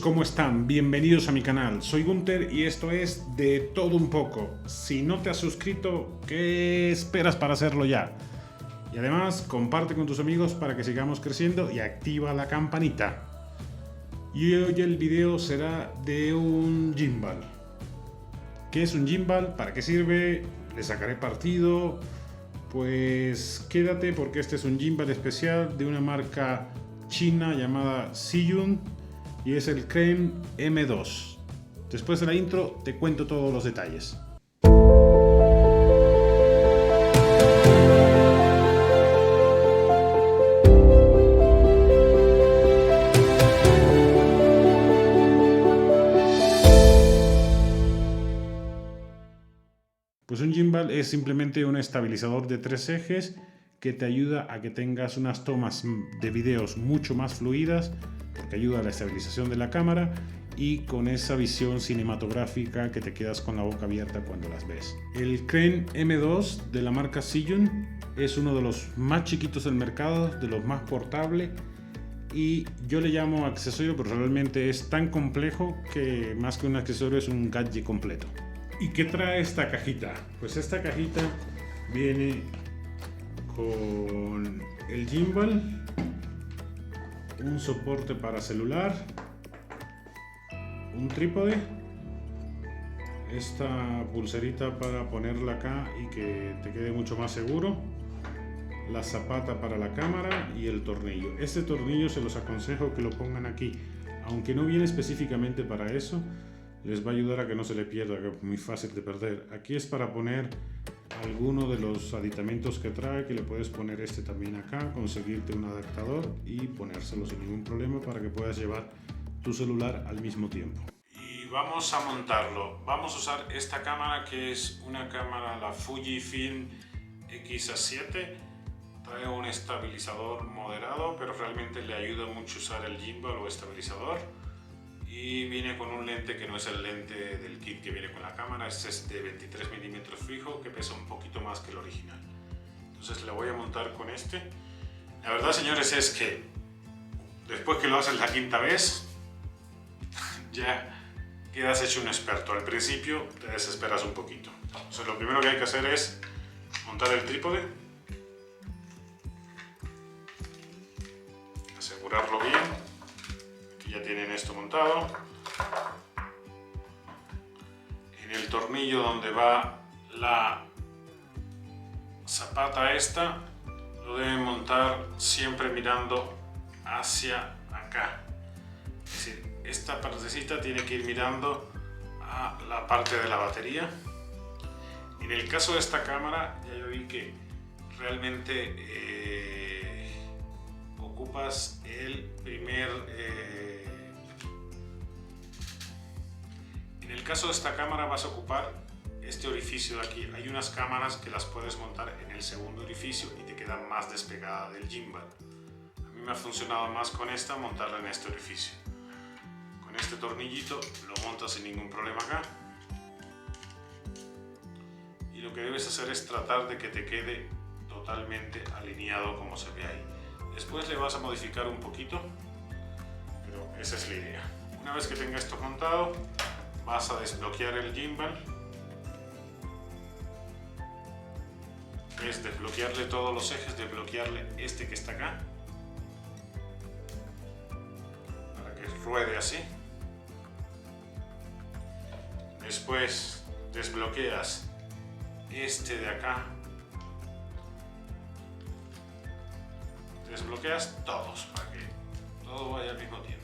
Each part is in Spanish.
¿cómo están? Bienvenidos a mi canal. Soy Gunter y esto es De Todo Un Poco. Si no te has suscrito, ¿qué esperas para hacerlo ya? Y además, comparte con tus amigos para que sigamos creciendo y activa la campanita. Y hoy el video será de un gimbal. ¿Qué es un gimbal? ¿Para qué sirve? ¿Le sacaré partido? Pues quédate porque este es un gimbal especial de una marca china llamada Zhiyun y es el Crane M2. Después de la intro te cuento todos los detalles. Pues un gimbal es simplemente un estabilizador de 3 ejes que te ayuda a que tengas unas tomas de videos mucho más fluidas, porque ayuda a la estabilización de la cámara y con esa visión cinematográfica que te quedas con la boca abierta cuando las ves. El Crane M2 de la marca Zhiyun es uno de los más chiquitos del mercado, de los más portable, y yo le llamo accesorio, pero realmente es tan complejo que más que un accesorio es un gadget completo. ¿Y qué trae esta cajita? Pues esta cajita viene con el gimbal, un soporte para celular, un trípode, esta pulserita para ponerla acá y que te quede mucho más seguro, la zapata para la cámara y el tornillo. Este tornillo se los aconsejo que lo pongan aquí, aunque no viene específicamente para eso. Les va a ayudar a que no se le pierda, que es muy fácil de perder. Aquí es para poner alguno de los aditamentos que trae, que le puedes poner este también acá, conseguirte un adaptador y ponérselo sin ningún problema para que puedas llevar tu celular al mismo tiempo. Y vamos a montarlo. Vamos a usar esta cámara que es una cámara, la Fujifilm X-A7. Trae un estabilizador moderado, pero realmente le ayuda mucho usar el gimbal o estabilizador. Y viene con un lente que no es el lente del kit que viene con la cámara. Este es de 23 milímetros fijo, que pesa un poquito más que el original. Entonces le voy a montar con este. La verdad, señores, es que después que lo haces la quinta vez ya quedas hecho un experto. Al principio te desesperas un poquito. Entonces lo primero que hay que hacer es montar el trípode, asegurarlo bien. Ya tienen esto montado. En el tornillo donde va la zapata esta, lo deben montar siempre mirando hacia acá. Es decir, esta partecita tiene que ir mirando a la parte de la batería. En el caso de esta cámara, ya yo vi que realmente ocupas el primer... En el caso de esta cámara vas a ocupar este orificio de aquí. Hay unas cámaras que las puedes montar en el segundo orificio y te queda más despegada del gimbal. A mí me ha funcionado más con esta, montarla en este orificio. Con este tornillito lo montas sin ningún problema acá. Y lo que debes hacer es tratar de que te quede totalmente alineado como se ve ahí. Después le vas a modificar un poquito, pero esa es la idea. Una vez que tenga esto montado, vas a desbloquear el gimbal. Es desbloquearle todos los ejes, desbloquearle este que está acá, para que ruede así. Después desbloqueas este de acá. Desbloqueas todos para que todo vaya al mismo tiempo.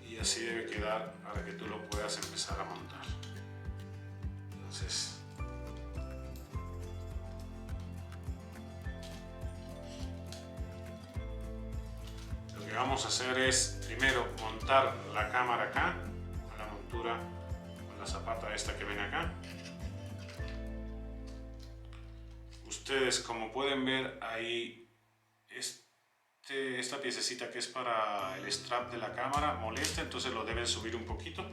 Y así debe quedar para que tú lo puedas empezar a montar. Entonces, lo que vamos a hacer es primero montar la cámara acá, con la montura, con la zapata esta que ven acá. Ustedes, como pueden ver ahí, esta piececita que es para el strap de la cámara molesta, entonces lo deben subir un poquito.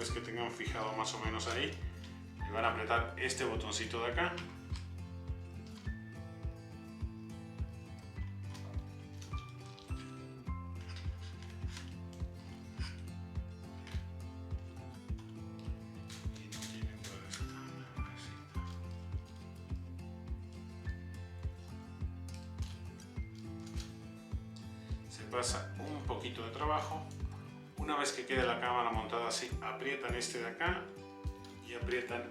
vez que tengan fijado más o menos ahí, le van a apretar este botoncito de acá. Se pasa un poquito de trabajo. Una vez que quede la cámara montada así, aprietan este de acá y aprietan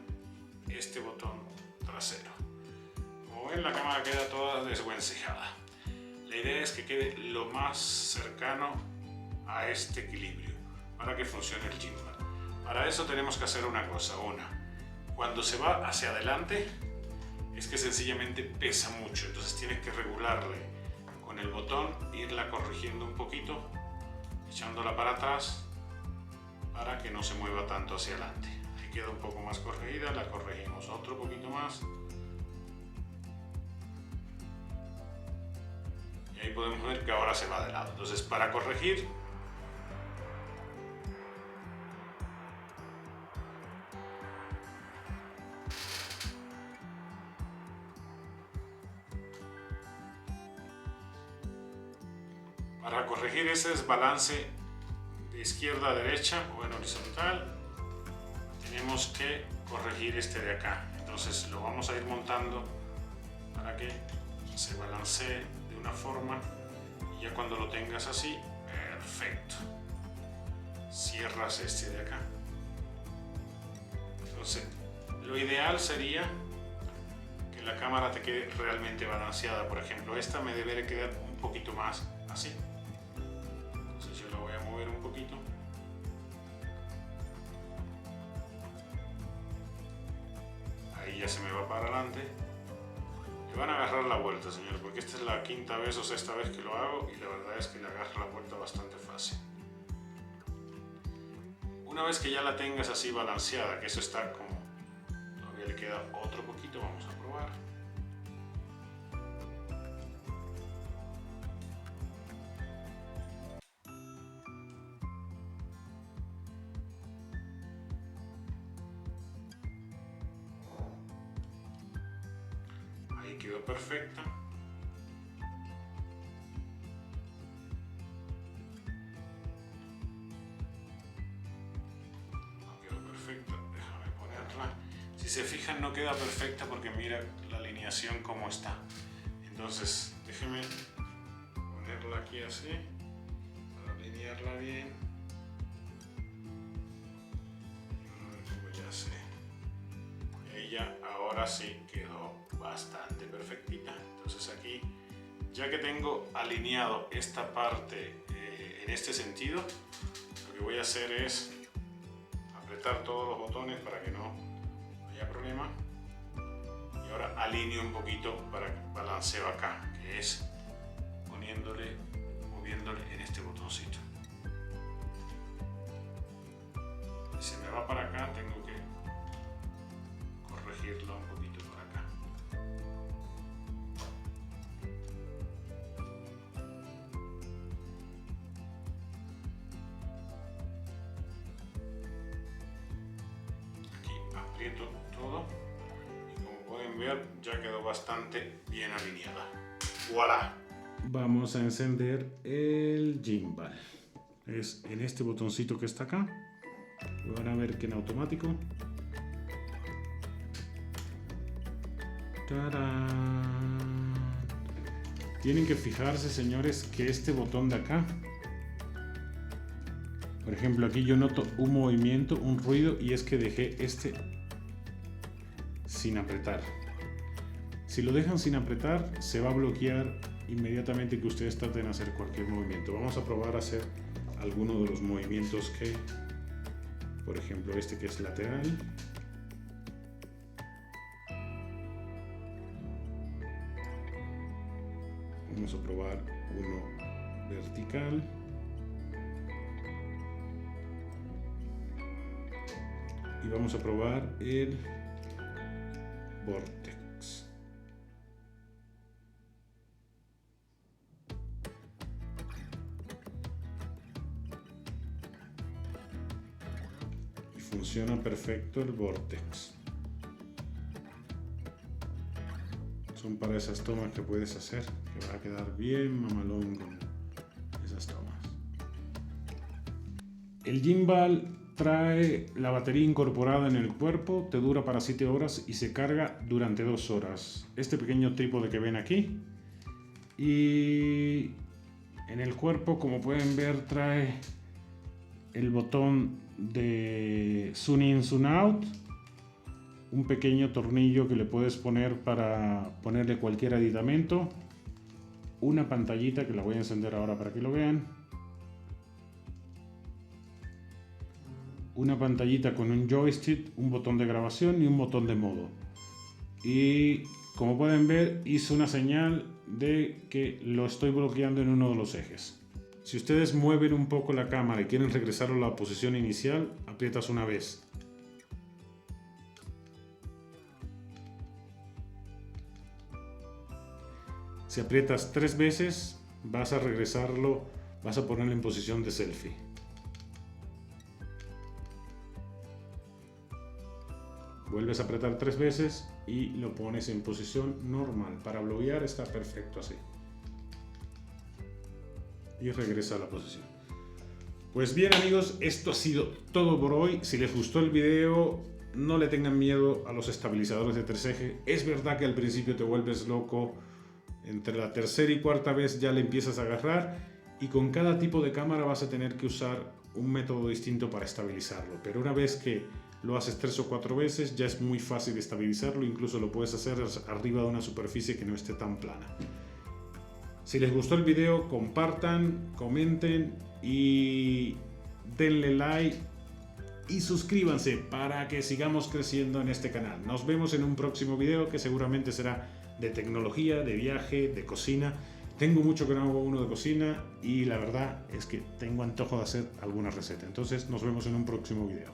este botón trasero. Como ven, la cámara queda toda desvencijada. La idea es que quede lo más cercano a este equilibrio para que funcione el gimbal. Para eso tenemos que hacer una cosa. Cuando se va hacia adelante es que sencillamente pesa mucho, entonces tienes que regularle con el botón, irla corrigiendo un poquito, echándola para atrás para que no se mueva tanto hacia adelante. Ahí queda un poco más corregida, la corregimos otro poquito más y ahí podemos ver que ahora se va de lado. Entonces, para corregir, ese desbalance de izquierda a derecha o en horizontal, tenemos que corregir este de acá. Entonces lo vamos a ir montando para que se balancee de una forma y ya cuando lo tengas así, perfecto, cierras este de acá. Entonces lo ideal sería que la cámara te quede realmente balanceada. Por ejemplo, esta me debería quedar un poquito más así. Entonces yo la voy a mover un poquito. Ahí ya se me va para adelante. Le van a agarrar la vuelta, señor, porque esta es la quinta vez o sexta vez que lo hago y la verdad es que le agarra la vuelta bastante fácil. Una vez que ya la tengas así balanceada, que eso está como, todavía le queda otro poquito, vamos a probar. Ahí quedó perfecta. Déjame ponerla. Si se fijan, no queda perfecta porque mira la alineación como está. Entonces déjenme ponerla aquí así para alinearla bien. Como ya sé, ella ahora sí quedó bastante perfectita. Entonces aquí, ya que tengo alineado esta parte en este sentido, lo que voy a hacer es apretar todos los botones para que no haya problema y ahora alineo un poquito para que balanceo acá, que es poniéndole, moviéndole en este botoncito. Si se me va para acá, tengo que corregirlo un poquito para acá. Aprieto todo y como pueden ver ya quedó bastante bien alineada. ¡Voilà! Vamos a encender el gimbal. Es en este botoncito que está acá. Van a ver que en automático. ¡Tarán! Tienen que fijarse, señores, que este botón de acá, por ejemplo, aquí yo noto un movimiento, un ruido, y es que dejé este sin apretar. Si lo dejan sin apretar, se va a bloquear inmediatamente que ustedes traten de hacer cualquier movimiento. Vamos a probar a hacer alguno de los movimientos que, por ejemplo, este que es lateral. Vamos a probar uno vertical. Y vamos a probar el vortex. Y funciona perfecto el Vortex. Son para esas tomas que puedes hacer, que va a quedar bien mamalón con esas tomas. El gimbal trae la batería incorporada en el cuerpo, te dura para 7 horas y se carga durante 2 horas. Este pequeño trípode que ven aquí. Y en el cuerpo, como pueden ver, trae el botón de zoom in, zoom out, un pequeño tornillo que le puedes poner para ponerle cualquier aditamento, una pantallita que la voy a encender ahora para que lo vean, una pantallita con un joystick, un botón de grabación y un botón de modo. Y como pueden ver, hizo una señal de que lo estoy bloqueando en uno de los ejes. Si ustedes mueven un poco la cámara y quieren regresarlo a la posición inicial, aprietas una vez. Si aprietas 3 veces, vas a regresarlo, vas a ponerlo en posición de selfie. Vuelves a apretar 3 veces y lo pones en posición normal. Para bloquear está perfecto así. Y regresa a la posición. Pues bien amigos, esto ha sido todo por hoy. Si les gustó el video, no le tengan miedo a los estabilizadores de 3 ejes. Es verdad que al principio te vuelves loco. Entre la tercera y cuarta vez ya le empiezas a agarrar. Y con cada tipo de cámara vas a tener que usar un método distinto para estabilizarlo. Pero una vez que lo haces 3 o 4 veces, ya es muy fácil estabilizarlo. Incluso lo puedes hacer arriba de una superficie que no esté tan plana. Si les gustó el video, compartan, comenten y denle like y suscríbanse para que sigamos creciendo en este canal. Nos vemos en un próximo video que seguramente será de tecnología, de viaje, de cocina. Tengo mucho que no hago uno de cocina y la verdad es que tengo antojo de hacer alguna receta. Entonces nos vemos en un próximo video.